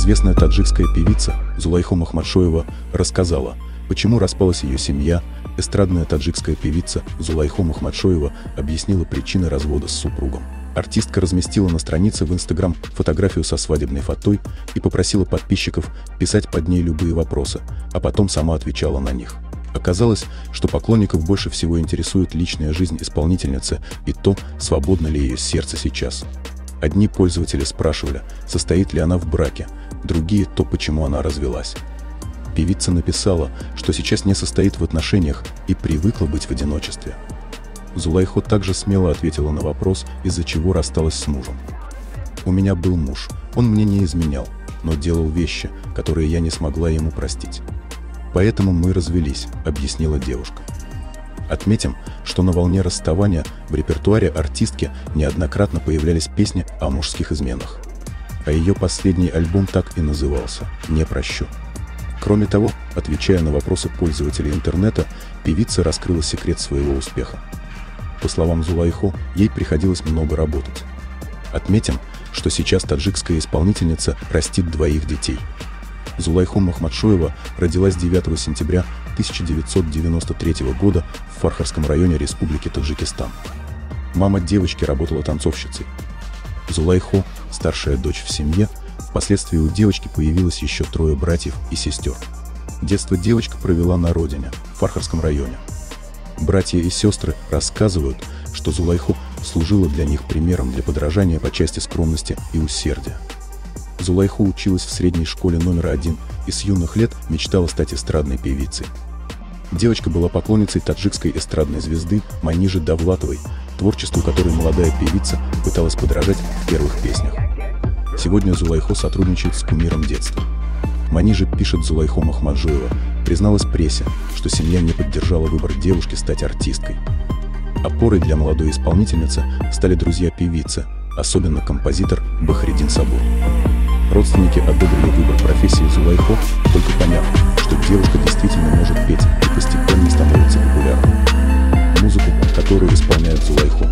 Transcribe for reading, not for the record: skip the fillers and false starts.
Известная таджикская певица Зулайхо Махмадшоева рассказала, почему распалась ее семья. Эстрадная таджикская певица Зулайхо Махмадшоева объяснила причины развода с супругом. Артистка разместила на странице в Instagram фотографию со свадебной фатой и попросила подписчиков писать под ней любые вопросы, а потом сама отвечала на них. Оказалось, что поклонников больше всего интересует личная жизнь исполнительницы и то, свободно ли ее сердце сейчас. Одни пользователи спрашивали, состоит ли она в браке, другие — то, почему она развелась. Певица написала, что сейчас не состоит в отношениях и привыкла быть в одиночестве. Зулайхо также смело ответила на вопрос, из-за чего рассталась с мужем. «У меня был муж, он мне не изменял, но делал вещи, которые я не смогла ему простить. Поэтому мы развелись», — объяснила девушка. Отметим, что на волне расставания в репертуаре артистки неоднократно появлялись песни о мужских изменах. А ее последний альбом так и назывался «Не прощу». Кроме того, отвечая на вопросы пользователей интернета, певица раскрыла секрет своего успеха. По словам Зулайхо, ей приходилось много работать. Отметим, что сейчас таджикская исполнительница растит 2 детей. Зулайхо Махмадшоева родилась 9 сентября 1993 года в Фархарском районе Республики Таджикистан. Мама девочки работала танцовщицей. Зулайхо – старшая дочь в семье, впоследствии у девочки появилось еще 3 братьев и сестер. Детство девочка провела на родине, в Фархарском районе. Братья и сестры рассказывают, что Зулайхо служила для них примером для подражания по части скромности и усердия. Зулайхо училась в средней школе номер 1 и с юных лет мечтала стать эстрадной певицей. Девочка была поклонницей таджикской эстрадной звезды Манижи Давлатовой, творчеству которой молодая певица пыталась подражать в первых песнях. Сегодня Зулайхо сотрудничает с кумиром детства. Манижи, пишет Зулайхо Махмадшоева, призналась прессе, что семья не поддержала выбор девушки стать артисткой. Опорой для молодой исполнительницы стали друзья певицы, особенно композитор Бахридин Сабур. Родственники одобрили выбор профессии Зулайхо, только поняв, что девушка действительно может петь и постепенно становится популярной. Музыку, которую исполняет Зулайхо,